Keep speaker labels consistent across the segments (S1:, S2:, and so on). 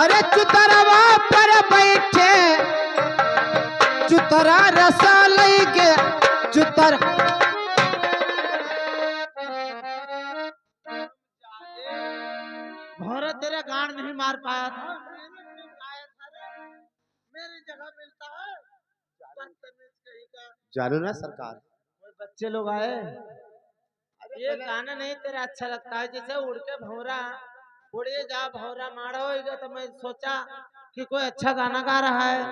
S1: अरे चुतरवा पर बैठे चुतरा रसा लेके चुतर
S2: भौरा तेरा गांड नहीं मार पाया था। मेरी जगह मिलता है बदतमीज कहीं का।
S1: जानो ना सरकार,
S2: कोई बच्चे लोग आए, ये गाना नहीं तेरा अच्छा लगता है जैसे उड़ के भौरा उड़े जा भौरा मारा होगा, तो मैं सोचा कि कोई अच्छा गाना गा रहा है,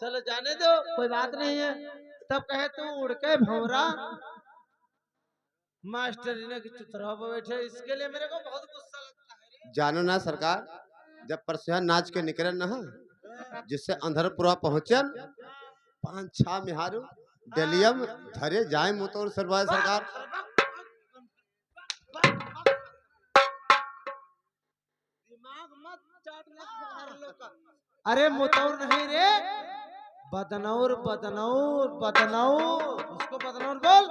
S2: चलो जाने दो कोई बात नहीं है। तब कहे तू उड़ के भौरा, मास्टर ने की चुतरा पे बैठे, इसके लिए मेरे को बहुत गुस्सा लगता है।
S1: जानो ना सरकार, जब परसिया नाच के निकले न जिससे अंधरपुरा पहुंचन 5-6 मिहारू डलियम धरे जाए मुतौर सरवाए सरकार।
S2: दिमाग मत चाटना। अरे मुतौर नहीं रे, बदनौर बदनौर बदनौर, उसको बदनौर बोल।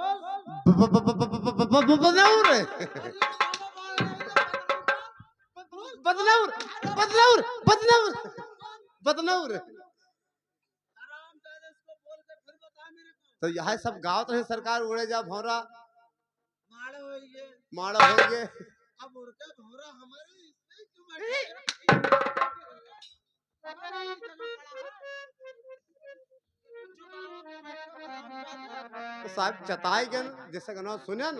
S1: बदनौर बदनौर बदनौर बदनौर बदनौर। तो यह सब गाँव तो है सरकार, उड़े जा भौरा माड़ा हो गए।
S2: अब उड़के भौरा हमारे इसमें क्यों बैठे?
S1: तो साहब चताई गए जैसे गाना सुने न,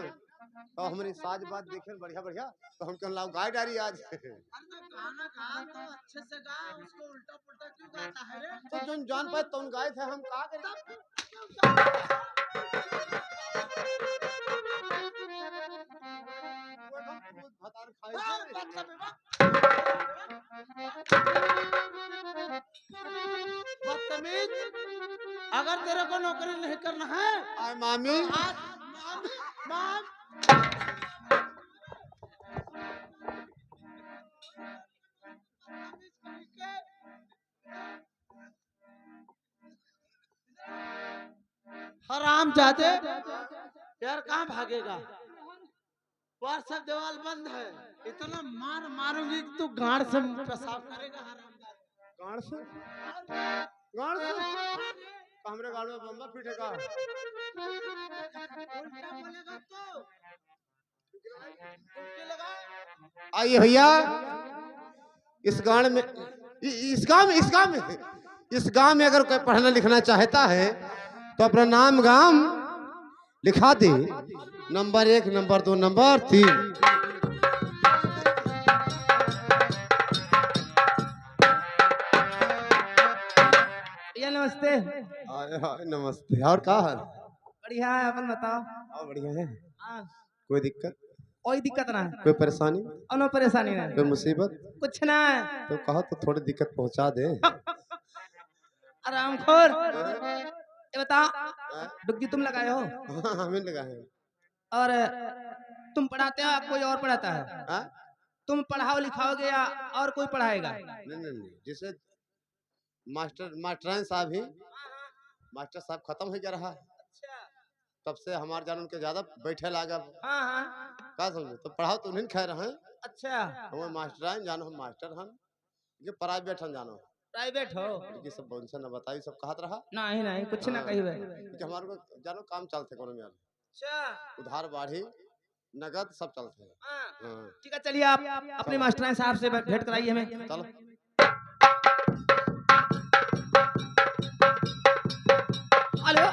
S1: तो हमारी साज बात देखे बढ़िया बढ़िया, तो हम कहने लाओ गाय डारी आज।
S2: अरे तो गाना गा तो अच्छे से गा, उसको उल्टा पुल्टा क्यों गाता है रे?
S1: तो जो जान पाए तो गाय थे, हम का करें।
S2: बदतमीज, अगर तेरे को नौकरी नहीं करना है,
S1: आय मामी
S2: माम हराम जाते यार, कहाँ भागेगा? व्हाट्सएप दीवार बंद है, इतना मार मारूंगी कि तू गाड़ से पेशाब करेगा।
S1: गाड़ से गाड़ से तो हमरे गाड़ में बम्बा पीटेगा।
S2: उल्टा बोलेगा तो उल्टी लगा।
S1: आइए भैया, इस गांव में इस गांव में अगर कोई पढ़ना लिखना चाहता है तो अपना नाम गांव लिखा दे, नंबर 1 नंबर 2 नंबर 3।
S2: ये नमस्ते।
S1: हाय नमस्ते। और का हाल?
S2: बढ़िया है, अपन बताओ।
S1: हाँ बढ़िया है।
S2: हाँ,
S1: कोई दिक्कत?
S2: कोई दिक्कत ना है,
S1: कोई परेशानी?
S2: नो परेशानी ना,
S1: कोई मुसीबत?
S2: कुछ ना है।
S1: तो कहो तो थोड़ी दिक्कत पहुंचा दे।
S2: आराम खोर, ये बता, डुग्गी तुम लगाए हो
S1: हाँ हमें लगा है।
S2: और तुम पढ़ाते हो, कोई और पढ़ाता है?
S1: हाँ?
S2: तुम पढ़ाओ लिखाओगे या और कोई पढ़ाएगा?
S1: नहीं, जैसे मास्टराइन साहब ही, मास्टर साहब खत्म हो जा रहा, तब से हमारे जान उनके ज्यादा बैठे लागा।
S2: हाँ हाँ,
S1: का समझे, तो पढ़ाओ तो नहीं खा रहे हैं।
S2: अच्छा,
S1: हम मास्टराइन जानो, हम मास्टर हम ये प्राइवेट हम जानो।
S2: प्राइवेट हो?
S1: ये सब बोल से ना बताई, सब कहत रहा।
S2: नहीं नहीं, कुछ ना कही भाई,
S1: कि हमारे को जानो काम चलते कोनो में,
S2: अच्छा,
S1: उधार बाढ़ी नगद सब चलते हैं। हाँ।
S2: ठीक है, चलिए आप अपने मास्टराइन साहब से भेंट कराइए हमें।
S1: चलो।
S2: हेलो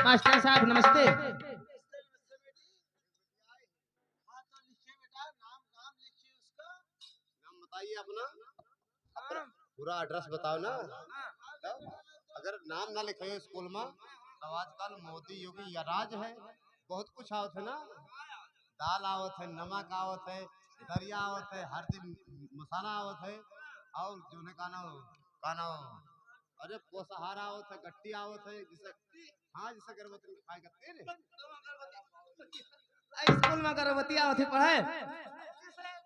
S2: मास्टराइन साहब, नमस्ते।
S1: नाम बताइए अपना, पूरा एड्रेस बताओ ना। अगर नाम ना लिखे स्कूल में तो आजकल मोदी योगी राज है, बहुत कुछ आवत है ना। दाल आवत है, नमक आवत है, दरिया आवत है, हर दिन मसाला आवत है, और जो ने काना अरे पोषाहार आवत है, गट्टी आवत है, जिसे हाँ जिसे गर्भवती खाए करते हैं।
S2: स्कूल में गर्भवती आवत पढ़े,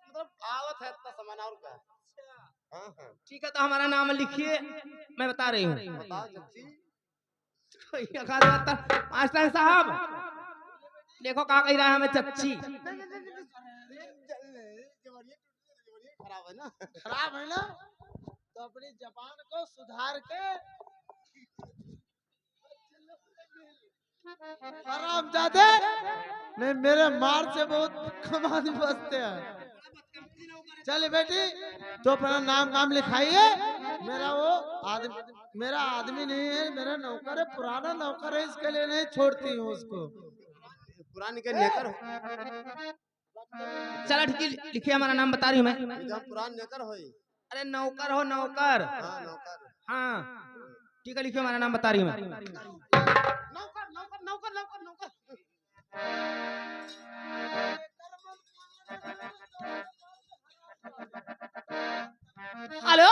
S1: मतलब आवत है इतना सामान और क्या। हाँ हाँ
S2: ठीक है, तो हमारा नाम लिखिए, मैं बता रही हूँ।
S1: बताओ चाची।
S2: मास्टर साहब देखो क्या कह रहा है हमें चच्ची।
S1: खराब है ना, खराब है ना।
S2: तो अपनी जबान को सुधार के आराम जाते नहीं, मेरे मार से बहुत कमानी बसते हैं। चल बेटी तो अपना नाम काम लिखाइए। मेरा वो आदमी, मेरा आदमी नहीं है, मेरा नौकर है, पुराना नौकर है, इसके लिए नहीं छोड़ती हूँ उसको।
S1: पुरानी के नेकर हो,
S3: चला ठीक है, लिखिए हमारा नाम बता रही हूँ मैं।
S1: जब पुरान नेकर हो।
S3: अरे नौकर हो, नौकर।
S1: हाँ नौकर।
S3: हाँ ठीक है, लिखिए हमारा नाम बता रही हूँ मैं।
S1: नौकर नौकर नौकर नौकर नौकर।
S3: हेलो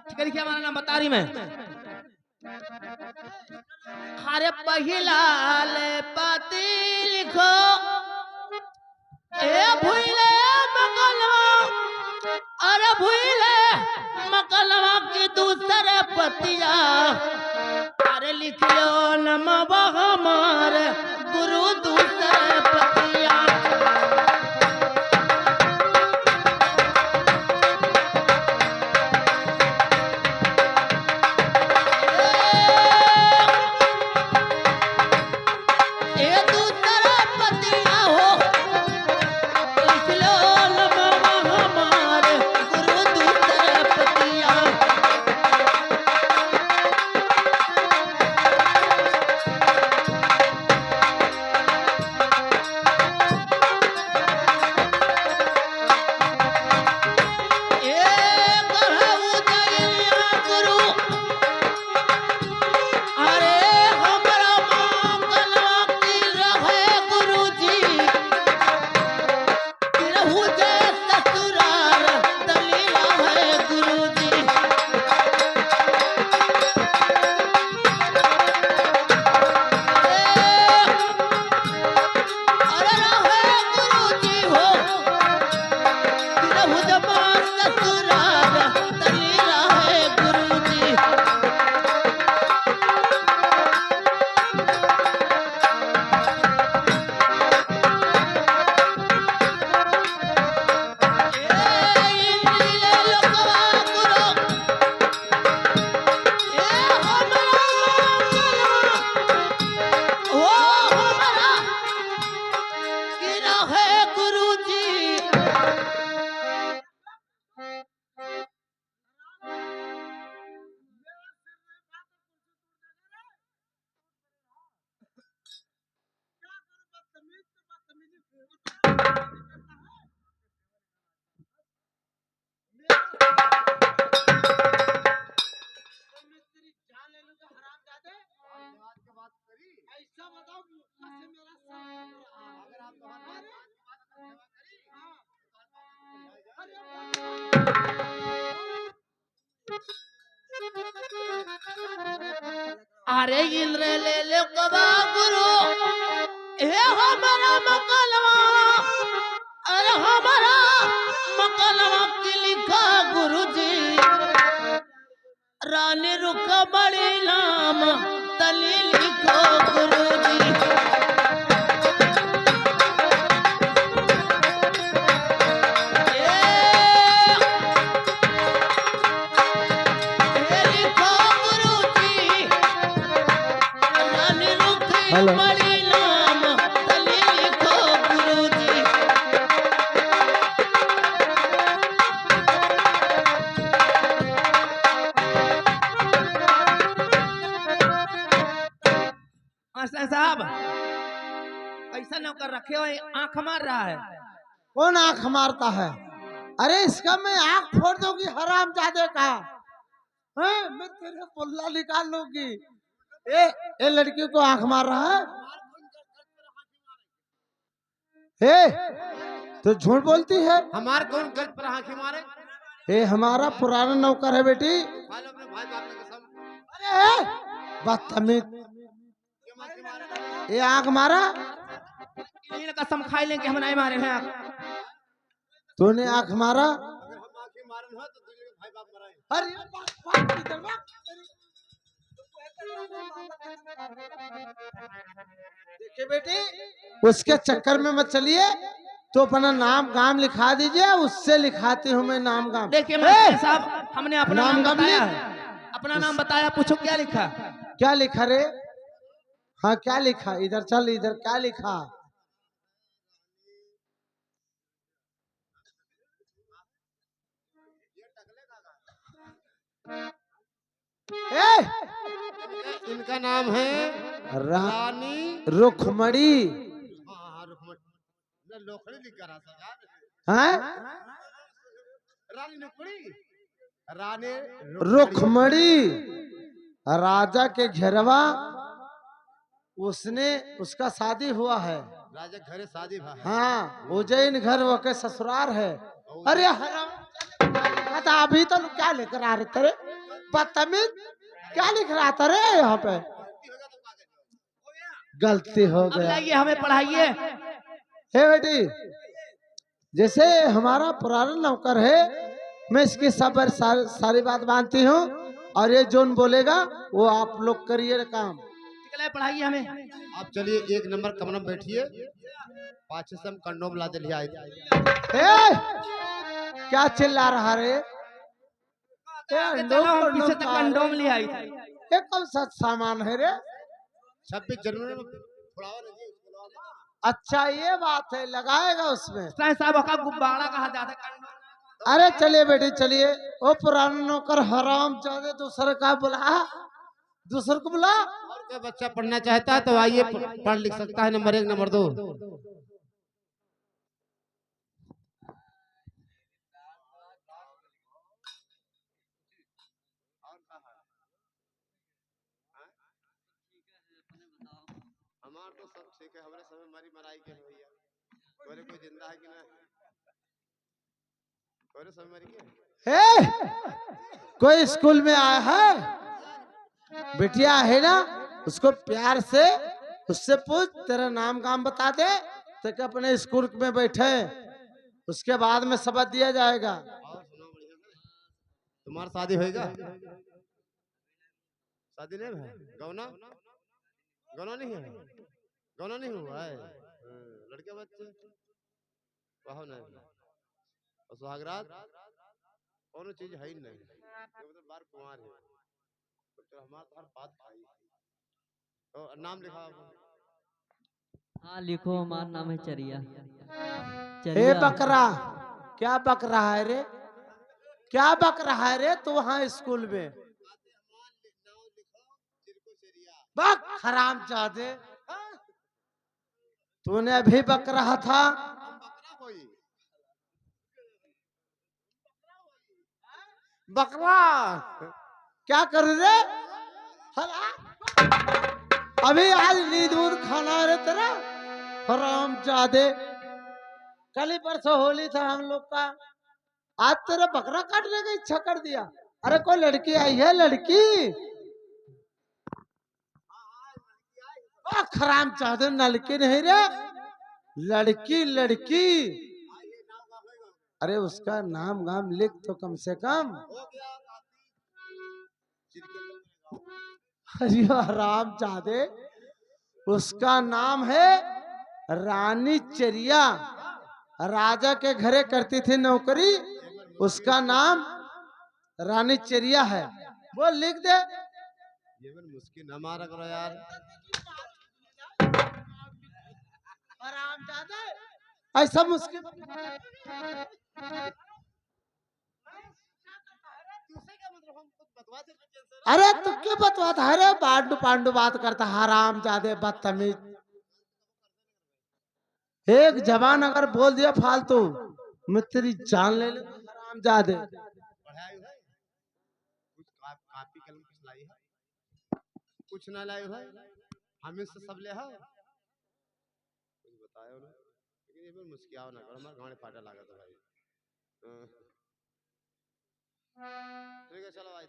S3: ठीक है, लिखिए हमारा नाम बता रही मैं। अरे पहिला ले पति लिखो, ए भूले मकलवा, अरे भूले मकलवा की दूसरे पतिया, अरे लिखियो नमवा हमारे गुरु दूसरे पतिया।
S2: ऐसा बताओ कैसे मेरा साथ अगर आप
S3: अरे इंद्र ले ले कबा गुरु, हे हमारा मकलवा, अरे हमारा मकलवा की लिखा गुरुजी, रानी रुख बड़ी नाम तली लिखो गुरुजी। बड़ी नाम तली लिखो गुरुजी। साहब ऐसा नौकर रखे हुए आंख मार रहा है।
S2: कौन आंख मारता है? अरे इसका मैं आंख फोड़ दूंगी हराम जादे का। मैं तेरे पुल्ला निकाल लूंगी। ए लड़की को आंख मार रहा है? तो झूठ बोलती है।
S1: हमारे कौन गलत पर आंखें मारे?
S2: ये हमारा पुराना नौकर है बेटी।
S1: अपने भाई बाप ने कसम।
S2: अरे बदतमीज, ये आंख मारा?
S3: इन कसम खाई लेंगे हम नहीं मारे हैं।
S2: तूने आंख मारा?
S1: अगर हम आंखें मारे हो तो दूसरे के भाई बाप मराए।
S2: अरे देखिए बेटी, उसके चक्कर में मत चलिए। तो अपना नाम काम लिखा दीजिए, उससे लिखाती हूँ मैं नाम काम।
S3: देखिए साहब हमने अपना
S2: नाम
S3: नाम
S2: गाम
S3: बताया
S2: लिख।
S3: है, अपना नाम बताया, पूछो क्या लिखा।
S2: क्या लिखा रे? हाँ क्या लिखा? इधर चल, इधर क्या लिखा? ए
S1: इनका नाम है
S2: रा,
S1: रानी
S2: रुखमणी।
S1: हाँ हाँ रुक्मणी ना लोखड़ी लिख कर आता यार
S2: हैं?
S1: रानी रुक्मणी रानी
S2: रुखमणी राजा के घेरवा, उसने उसका शादी हुआ है।
S1: राजा घरे शादी भा है
S2: हाँ उज्जैन घर वो के ससुराल है। अरे हराम, था अभी तो क्या लेकर आ रहे तेरे बदतमीज, क्या लिख रहा था रे यहाँ पे? गलती हो
S3: अब
S2: गया।
S3: लाइए हमें पढ़ाइए।
S2: हे बेटी, जैसे हमारा पुराना नौकर है, मैं इसकी सारी बात मानती हूँ, और ये जोन बोलेगा वो आप लोग करिए काम।
S3: निकले पढ़ाइए हमें।
S1: आप चलिए 1 नंबर कमरा में बैठिए, पाछे से हम कंडोम ला दिलिए आए
S2: ए, क्या चिल्ला रहा रे?
S3: चलो हम पीछे तक कंडोम ले आई थी।
S2: ये कौन सा सामान है रे?
S1: 26 जनवरी में फुलावा लगी स्कूलवा में।
S2: अच्छा ये बात है, लगाएगा उसमें।
S3: साहब का गुब्बारा कहा जाता है कंडोम।
S2: अरे चलिए बेटी चलिए। ओ पुराना नौकर हराम जादे, दूसरे का बुला, दूसरे को बुला।
S1: और कोई बच्चा पढ़ना चाहता है तो आइए पढ़ लिख सकता है। नंबर 1 नंबर 2 हमार तो सब ठीक है, हमारे समय मरी मराई के भैया तोरे कोई जिंदा है कि नहीं? तोरे समय मरी के
S2: कोई स्कूल में आया है, बिटिया है ना, उसको प्यार से उससे पूछ, तेरा नाम काम बता दे, तक अपने स्कूल में बैठे, उसके बाद में शब्द दिया जाएगा।
S1: और सुनो बढ़िया से, तुम्हारा शादी होएगा? शादी नहीं है? गौना गौना नहीं है? गौना नहीं हुआ है? लड़के बच्चे वाह नहीं, और सुहागरात कौन चीज है ही नहीं, ये मतलब बार कुमार है तो हमारा तो हर बात खाई। तो नाम लिखा आपने?
S4: हाँ लिखो, हमारा नाम है चरिया।
S2: हे बकरा, क्या बक रहा है रे? क्या बक रहा है रे तू वहाँ स्कूल में? बक हराम जादे, तूने अभी बक रहा था। बकरा क्या कर रे? हला अभी आज नींद वूद खाना है रे तेरा हराम जादे। कल ही परसों होली था हम लोग का, आज तेरा बकरा काटने का इच्छा कर दिया। अरे कोई लड़की आई है? लड़की खराम चाहते, लड़की नहीं रे, लड़की लड़की। अरे उसका नाम गाम लिख तो कम से कम। अरे हराम चाहते, उसका नाम है रानी चरिया, राजा के घरे करती थी नौकरी, उसका नाम रानी चरिया है। वो लिख दे।
S1: ये मुश्किल ना मारा करो यार।
S2: ऐसा मुश्किल अरे तू क्यों बतवाता है रे? पांडु पांडु बात करता हराम जादे बदतमीज। एक जवान अगर बोल दिया फालतू, मैं तेरी जान ले लूं हराम जादे।
S1: पढ़ाई है कुछ कापी कलम कुछ लाई है? कुछ ना लाई है, हमें से सब ले है कुछ बतायो ना। लेकिन ये भी मुश्किल ना कर, हमारे गाने फाटा लगा तो भाई। ठीक है चलो भाई।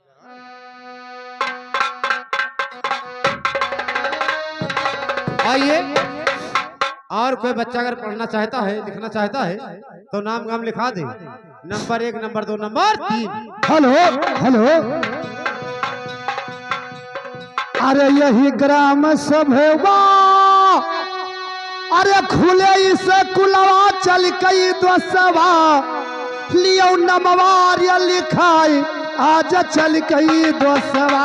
S1: आइए, और कोई बच्चा अगर पढ़ना चाहता है, लिखना चाहता है तो नाम गाम लिखा दे। Number 1 number 2 number 3।
S5: Hello hello, अरे यही ग्राम सभेवा, अरे खुले इस कुलवा चल कई दोसवा, लियो नमवार लिखाई आज चल गई दोस्तवा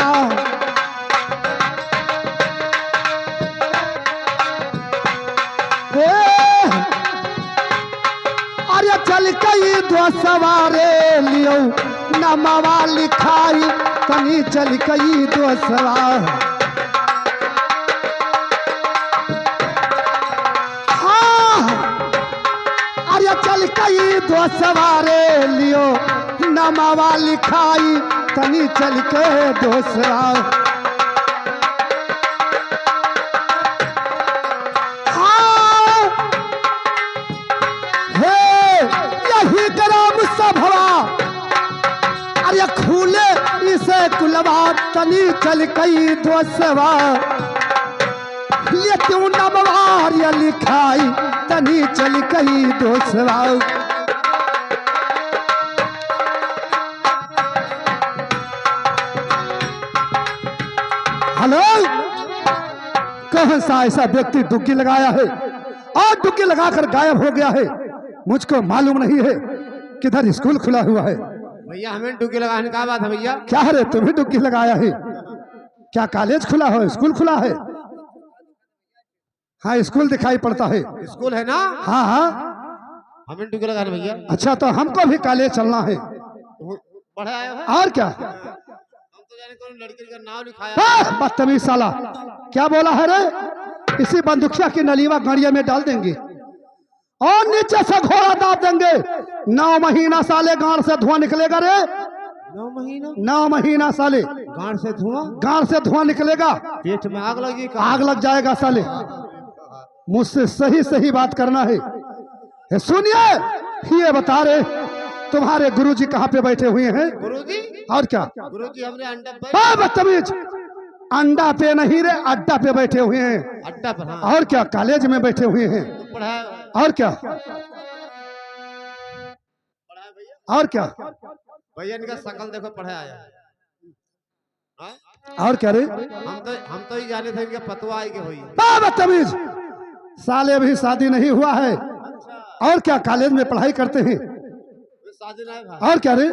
S5: अरे चल गई दोस्तवा रे लियो नमवा लिखाई तनी चल गई दोस्तवा अरे चल कई दो सवारे लियो नमावा लिखाई तनी चल के दोसरा हे यही ग्राम सभवा अरे खूले इसे कुलवा तनी चल कई दोसवा ये क्यों नमवार या लिखाई तनी चल कई दोसरा हेलो कौन सा ऐसा व्यक्ति डुबकी लगाया है और डुबकी लगाकर गायब हो गया है मुझको मालूम नहीं है किधर स्कूल खुला हुआ है
S1: भैया हमें डुबकी लगाने का बात है भैया
S5: क्या है रे तुम्हें डुबकी लगाया है क्या कॉलेज खुला हो स्कूल खुला है हाँ स्कूल दिखाई पड़ता है
S1: स्कूल है ना
S5: हाँ हाँ
S1: हमें डुबकी लगाने भैया
S5: अच्छा तो हमको भी कॉलेज चलना है
S1: पढ़े आए हो
S5: और क्या
S1: हम तो जाने कौन लड़की का नाम लिखाया
S5: बदतमीज साला क्या बोला है रे इसी बंदूकिया की नलीवा गाड़िया में डाल देंगे और नीचे से घोड़ा दाब देंगे 9 महीना साले गांड से धुआं निकलेगा रे 9 महीना साले गांड से धुआं निकलेगा
S1: पेट में आग लगी
S5: आग लग जाएगा साले मुझसे सही सही बात करना है सुनिए ये बता रहे तुम्हारे गुरुजी कहाँ पे बैठे हुए हैं
S1: गुरुजी
S5: और क्या
S1: गुरुजी हमने अंडा
S5: बदतमीज अंडा पे नहीं रे अड्डा पे बैठे हुए हैं
S1: अड्डा पर हाँ।
S5: और क्या कॉलेज में बैठे हुए हैं और क्या और क्या
S1: भैया इनका शकल देखो पढ़े आया हाँ?
S5: और क्या रे
S1: हम तो ही जाने थे इनका पतवा आई के हुई
S5: बदतमीज साले अभी शादी नहीं हुआ है और क्या कॉलेज में पढ़ाई करते हैं
S1: शादी नहीं भाई
S5: और क्या रे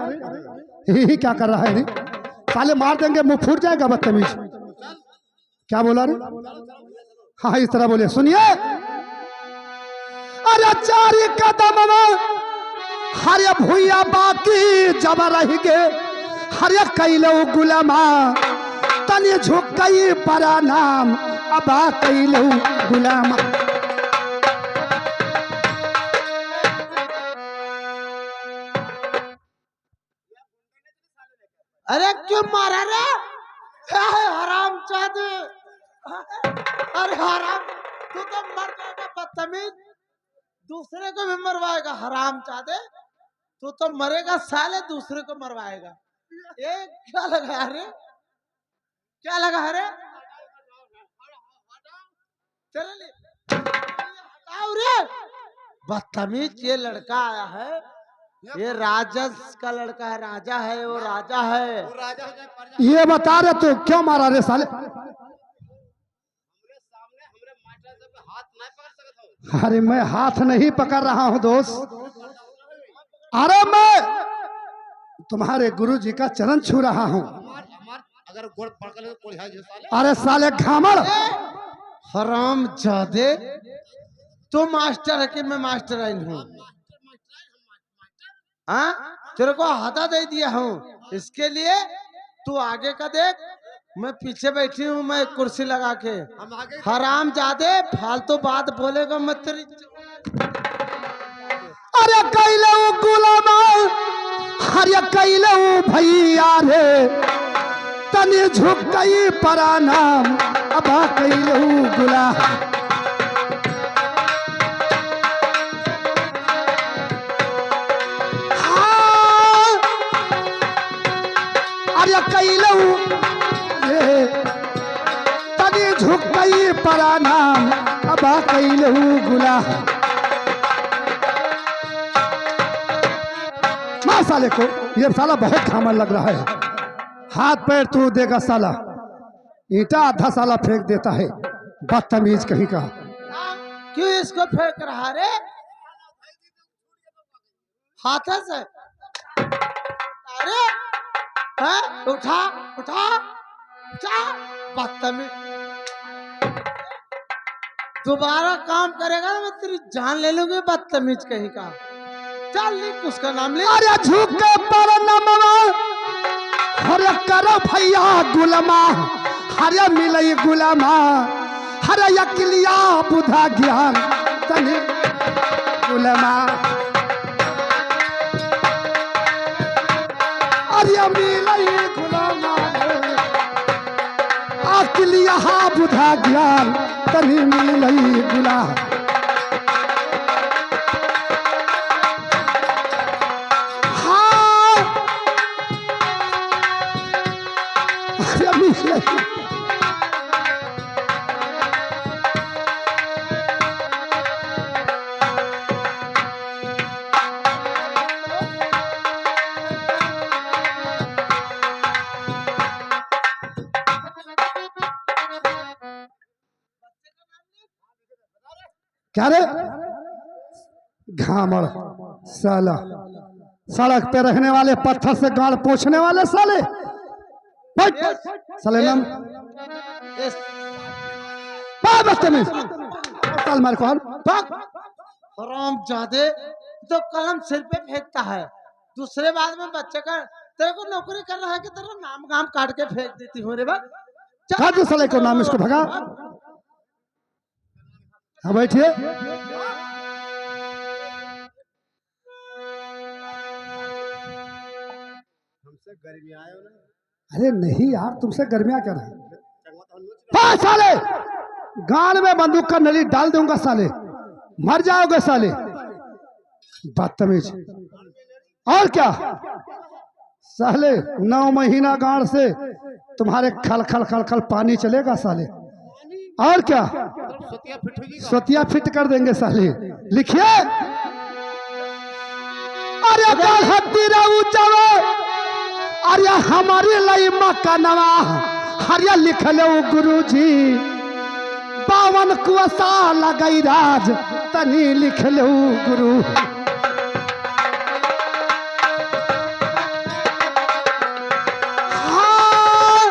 S5: ही क्या कर रहा है रे साले मार देंगे मुंह फूट जाएगा बदतमीज क्या बोला रे हाँ इस तरह बोले सुनिए अरे 4 कदम हरे भूया बाकी जब रह गे हरे कैलो गुलामा तनी झुक गई परा नाम अबा कैलो गुलामा
S2: अरे क्यों मारा रे हराम चादे अरे हराम तू तो मर जाएगा बदतमीज दूसरे को भी मरवाएगा हराम चादे तू तो मरेगा साले दूसरे को मरवाएगा ये क्या लगा रे क्या लगा रे चल ले हटाओ रे बदतमीज ये लड़का आया है ये राजस का लड़का है राजा है वो राजा है
S5: ये बता रहे तो क्यों मारा रे साले अरे मैं हाथ नहीं पकड़ रहा हूँ दोस्त अरे मैं तुम्हारे गुरु जी का चरण छू रहा हूँ
S1: अगर गोड़ पकड़ कोई है जो साले
S5: अरे साले घामड़
S2: हराम जादे तू मास्टर है कि मैं मास्टर आई हूँ हाँ तेरे को हता दे दिया हूँ इसके लिए तू आगे का देख मैं पीछे बैठी हूँ मैं कुर्सी लगा के हराम जादे फालतू बात बोलेगा मत तेरी
S5: अरे कैलो गुलामा अरे कैलो भैया रे तनी झुक गई परा नाम अबा कैलो गुला अरे कैलो तनी झुक गई परा नाम अबा कैलो गुला मार साले को ये साला बहुत घामर लग रहा है हाथ पैर तू देगा साला ईटा आधा साला फेंक देता है बदतमीज कहीं का
S2: क्यों इसको फेंक रहा रे हाथ से अरे है? उठा उठा उठा, बदतमीज। दोबारा काम करेगा ना मैं तेरी जान ले लूंगी, बदतमीज कहीं का। चल लिख उसका नाम ले।
S5: अरे झुक के पर नमवा हरे करो भैया गुलमा हरे मिलई गुलमा हरे अकिलिया बुधा ज्ञान तनि गुलमा अरे मिलई गुलमा अकिलिया बुधा ज्ञान तनि मिलई गुला क्या रे घामड़ साला सड़क पे रहने वाले पत्थर से गाड़ पोंछने वाले साले बैठ साले नाम बदतमीज चल मार कौन
S2: हराम जादे तो कलम सिर पे फेंकता है, दूसरे बाद में बच्चे का तेरे को नौकरी कर रहा है कि तेरा नाम गाम काट के फेंक देती हूँ रे बा।
S5: काट दे साले को नाम इसको भगा। हाँ बैठिए
S1: हमसे गर्मी आयो ना।
S5: अरे नहीं यार तुमसे गर्मियां क्या रहे साले गाल में बंदूक का नली डाल दूंगा साले मर जाओगे साले बदतमीज। और क्या साले 9 महीना गाड़ से तुम्हारे खल खल खल खल पानी चलेगा साले। और क्या सतिया फिट कर देंगे साले। लिखिए अरे अरे हमारी लई मकनवा हरिया लिख लो गुरुजी 52 कुआसा लगई राज तनी लिख लो गुरु। हाँ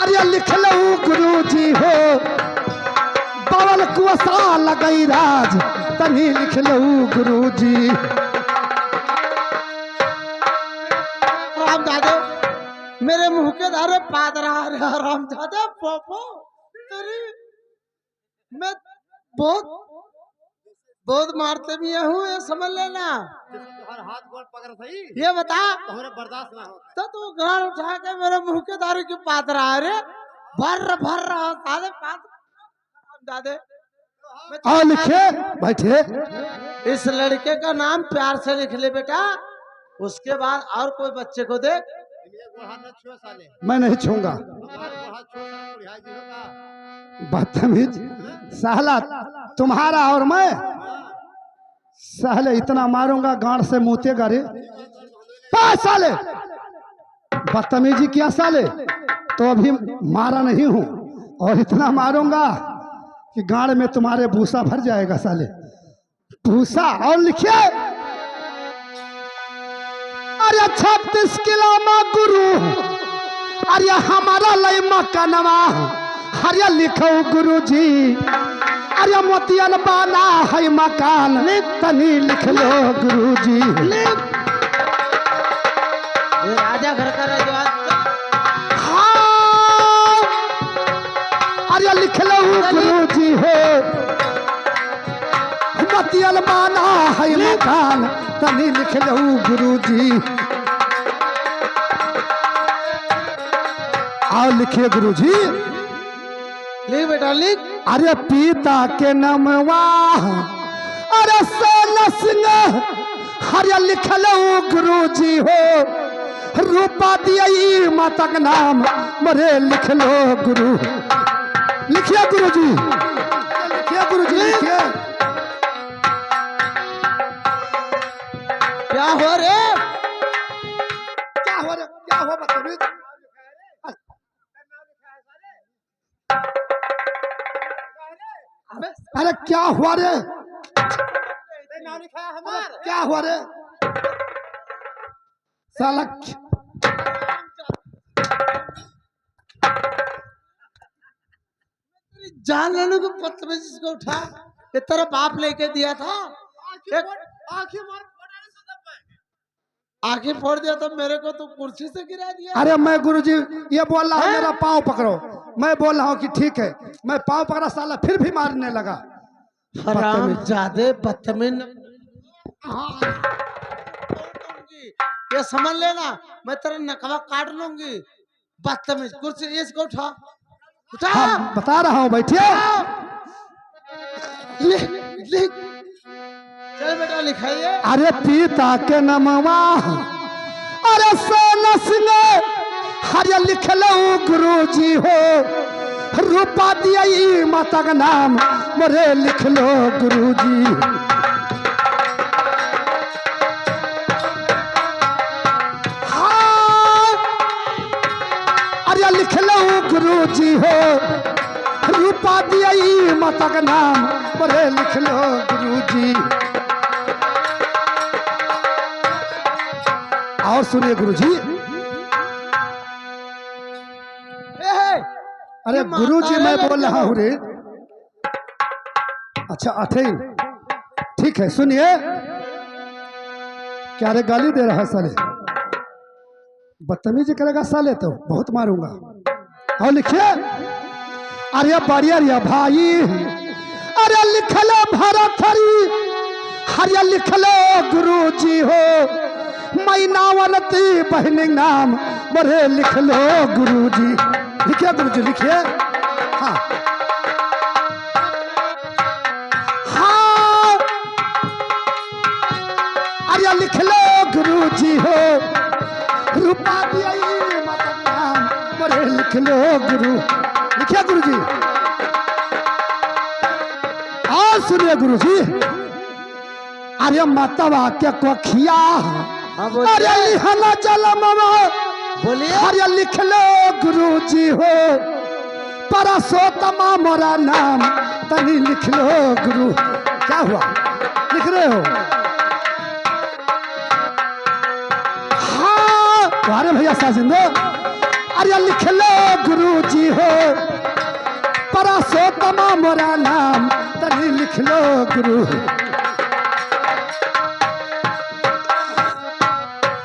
S5: अरे लिख लो गुरुजी हो 52 कुआसा लगई राज तनी लिख लो गुरुजी।
S2: मेरे मुंह के धारे पाद रहा रे हराम जादे पोपो तेरी मैं बहुत बहुत मारते भी हूँ, ये समझ लेना।
S1: तुम्हारा हाथ गोड़ पकड़ सही
S2: ये बता
S1: तुम्हारे बर्दाश्त ना हो
S2: तो तू गाल उठा के मेरे मुंह के धारे क्यों पाद रहा है रे? भर रहा सादे पाद दादे।
S5: और लिखे बैठे
S2: इस लड़के का नाम प्यार से लिख ले बेटा, उसके बाद और कोई बच्चे को देख।
S5: मैं नहीं छूंगा बदतमीज साला तुम्हारा और मैं साले इतना मारूंगा गांड से मुतेगा रे साले। बदतमीजी क्या साले तो अभी मारा नहीं हूं और इतना मारूंगा कि गांड में तुम्हारे भूसा भर जाएगा साले भूसा। और लिखिए अरे 36 किलो में गुरु अरे हमारा लई मकनवा हरिया लिखो गुरुजी अरे मोतियन बाना है मकान तनी लिख लो गुरुजी।
S2: राजा घर का राजवास
S5: हाँ अरे लिख लो गुरुजी हो मोतियन बाना है मकान तनी लिख लो गुरुजी। आओ लिखिए गुरुजी।
S2: लिख बेटा लिख।
S5: अरे पिता के नमवा अरे सोना सिंह हरिया लिख लो गुरुजी हो रूपा दिया माता का नाम मरे लिख लो गुरु। लिखिए गुरुजी लिखिए गुरुजी लिखिए।
S2: क्या हो रे?
S5: क्या हो रे क्या हो बदतमीज। अरे क्या हुआ रे क्या हुआ रे साला
S2: जान लेने को पत्र में जिसको उठा ये तेरा बाप लेके दिया था। आंखें फोड़ दिया तो मेरे को तो कुर्सी से गिरा दिया।
S5: अरे मैं गुरुजी ये बोल रहा हूँ मेरा पाँव पकड़ो, मैं बोल रहा हूँ कि ठीक है, मैं पाँव पकड़ा, साला फिर भी मारने लगा।
S2: हराम ज्यादा बदतमीज। ये समझ लेना मैं तेरा नकवा काट लूंगी। बदतमीज, कुर्सी इसको उठा उठा।
S5: हाँ, बता रहा हूँ, बैठिए।
S2: लिख चल बेटा लिखाइए।
S5: अरे पिता के नमवा अरे सोना सिंह हरे लिख लो गुरुजी हो, रूपा दिया माता का नाम मोरे लिख लो गुरुजी। हाँ अरे लिख लो गुरुजी हो, रूपा दिया माता का नाम मोरे लिख लो गुरुजी। और सुनिए गुरुजी। अरे गुरुजी मैं बोल रहा हूँ रे। अच्छा अथे ठीक है, सुनिए। क्या रे गाली दे रहा है साले, बदतमीजी करेगा साले तो बहुत मारूंगा। और लिखिए। अरे बड़िया भाई अरे लिख लो भारत हरी, हरिया लिख लो गुरुजी हो, मैनावरती बहनी नाम बड़े लिख लो गुरुजी। लिखिए गुरुजी लिखिए। हाँ हाँ अरे लिख लो गुरुजी हो, रूपा दिया माता नाम बड़े लिख लो गुरु। लिखिए गुरुजी। और सुनिए गुरुजी। अरे माता वाक्य को खिया अरे लिखना चला मामा
S2: बोलिए।
S5: अरे लिख लो गुरुजी हो, परसोत्तमा मोरा नाम तनी लिख लो गुरु। क्या हुआ, लिख रहे हो? हाँ अरे भैया साजिंदो। अरे लिख लो गुरुजी हो, परसोत्तमा मोरा नाम तनी लिख लो गुरु।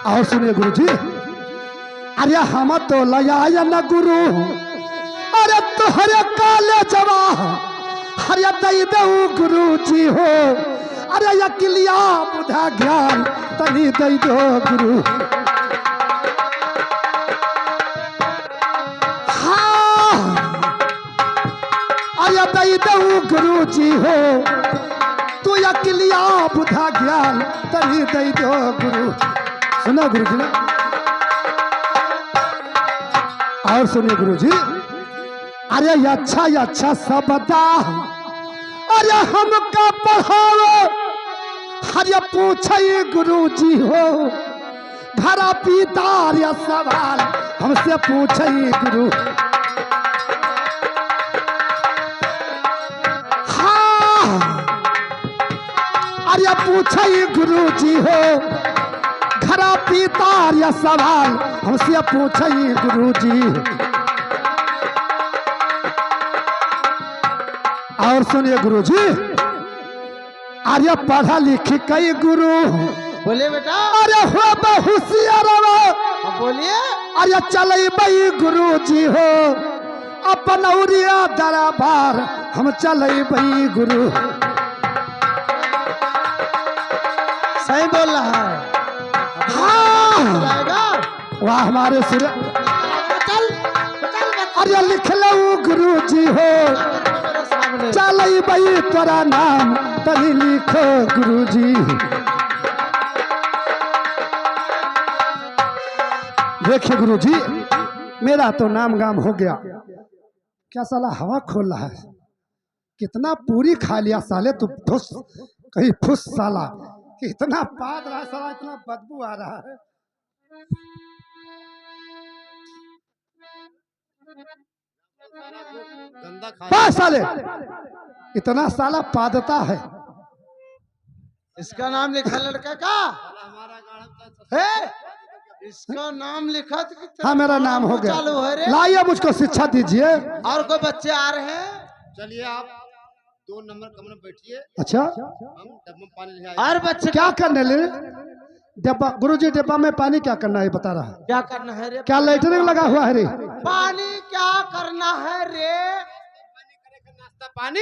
S5: और सुनिए गुरुजी। अरे हम तो लया न गुरु, अरे तुहरे काले जवा हरे दई दऊ गुरुजी हो, अरे अकिलिया बुधा ज्ञान तनी दई दो गुरु। हाँ अरे दई दऊ गुरुजी हो, तू अकिलिया बुधा ज्ञान तनी दई दो गुरु। सुना गुरुजी ने। और सुनिए गुरुजी। अरे अच्छा सब बता, अरे हमका पढ़ाओ, अरे पूछे गुरुजी हो, घरा पिता या सवाल हमसे पूछे गुरु। हाँ अरे पूछे गुरुजी हो, घरा पिता या सवाल हमसे पूछे गुरुजी। और सुनिए गुरुजी। अरे पढ़ा लिखी कई गुरु
S2: बोलिए बेटा।
S5: अरे हो होशियार
S2: बोलिए।
S5: अरे चले बई गुरुजी हो, अपन उरिया दरबार हम चले बई गुरु।
S2: सही बोल रहा है।
S5: हाँ वाह हमारे सिर।
S2: चल
S5: अरे लिख लो गुरुजी हो, चल बई तोरा नाम तनी लिखो गुरुजी। देखिए गुरुजी, मेरा तो नाम गाम हो गया। क्या साला हवा खोल रहा है, कितना पूरी खा लिया साले तू। फुस कहीं फुस साला, इतना पाद रहा है साला, इतना बदबू आ रहा है।
S1: गंदा खा
S5: बस साले इतना साला पादता है।
S2: इसका नाम लिखा लड़का का
S1: हमारा गाड़ा
S2: है। इसका नाम लिखा था कि तेरा
S5: हाँ मेरा नाम हो गया।
S2: चालू है रे।
S5: लाइए मुझको शिक्षा दीजिए।
S2: और कोई बच्चे आ रहे हैं?
S1: चलिए आप 2 नंबर कमरे में बैठिए,
S5: अच्छा
S1: हम डब्बे में पानी ले आए।
S2: और बच्चे
S5: क्या करने ले? डिब्बा गुरुजी, डिब्बा में पानी क्या करना है बता रहा है?
S2: क्या करना है रे?
S5: क्या लाइटरिंग लगा हुआ है रे?
S2: पानी क्या करना है रे?
S1: नाश्ता पानी,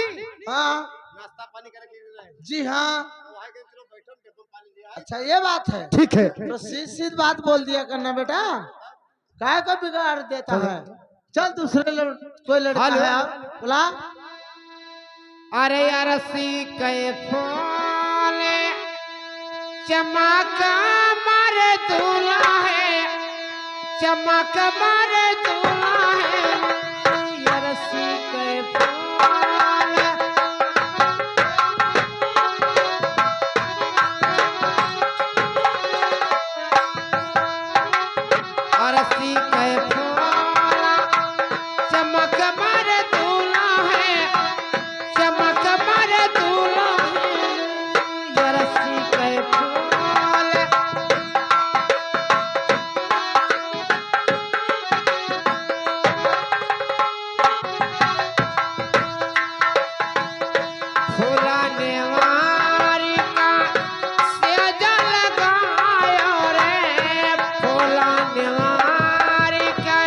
S2: हाँ
S1: नाश्ता पानी करके
S2: जी हाँ।
S1: चलो बैठो, डब्बे में पानी ले आए।
S2: अच्छा ये बात है।
S5: ठीक है।
S2: तो सीधी बात बोल दिया करना बेटा, काय को बिगाड़ देता है। चल दूसरे कोई लड़का है आप बुला।
S6: अरे अरसी के फूल चमक मारे दूल्हा है, चमक मारे दूल्हा है। अरसी के फूल अरसी के फूल चमक मारे दूल्हा है, चमक मारे दूल्हा है। अरसी के फूल फूलाने वारी का सेज लगायो रे, फूलाने वारी का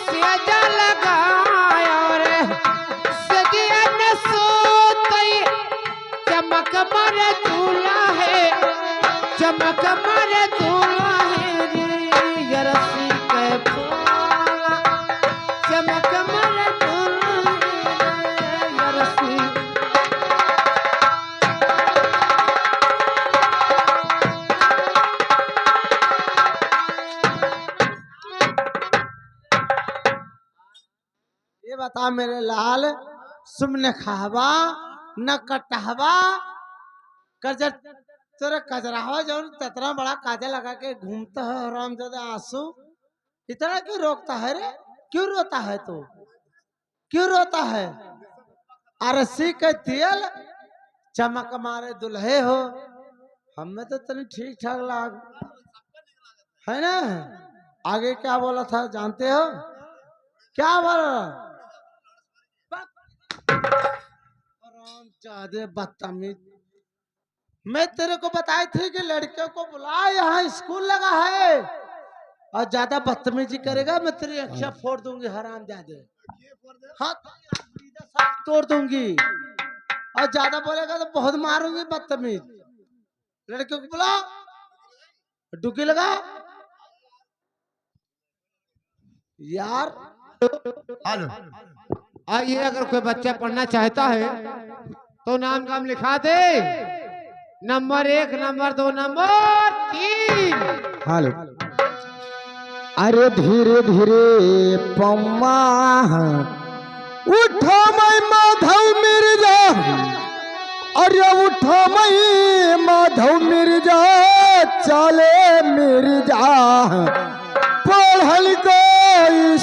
S6: सेज लगायो रे। सजिया न सोतई चमक मारे दूल्हा है, चमक मारे दूल्हा है रे। अरसी के फूल चमक मारे दूल्हा है रे। अरसी
S2: ये बता मेरे लाल, सुमने खावा न कटहवा कजर तेरा कजरावा जो ततना बड़ा काजल लगा के घूमता है हरामजादा आंसू, इतना क्यों रोकता है रे? क्यों रोता है तू? क्यों रोता है? अरसी के तेल चमक मारे दुल्हे हो, हमें तो तनी ठीक ठाक लाग है ना। आगे क्या बोला था जानते हो? क्या बोला? ज्यादा बदतमीज। मैं तेरे को बताई थी कि लड़के को बुला, यहाँ स्कूल लगा है, और ज्यादा बदतमीजी करेगा मैं तेरी अक्षर फोड़ दूंगी हरामजादे। हाँ सब तोड़ दूंगी, और ज्यादा बोलेगा तो बहुत मारूंगी बदतमीज। लड़के को बुला, डुबकी लगा यार।
S1: हेलो,
S6: आइए, अगर कोई बच्चा पढ़ना चाहता है तो नाम काम लिखा दे। Number 1, number 2, number 3।
S3: हेलो। अरे धीरे धीरे पम्मा उठो मैं माधव मिर्जा, अरे उठो मैं माधव मिर्जा, चले मिर्जा पढ़ल को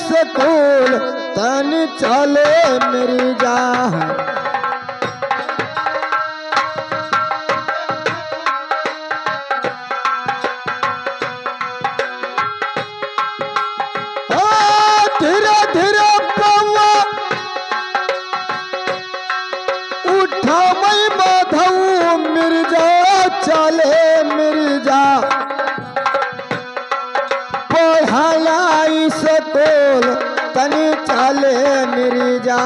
S3: स्कूल तन चले मिर्जा। धीरे धीरे पौआ उठा मैं माधव मिर्जा, चले मिर्जा पढ़ाया स्कूल तनी चले मिर्जा।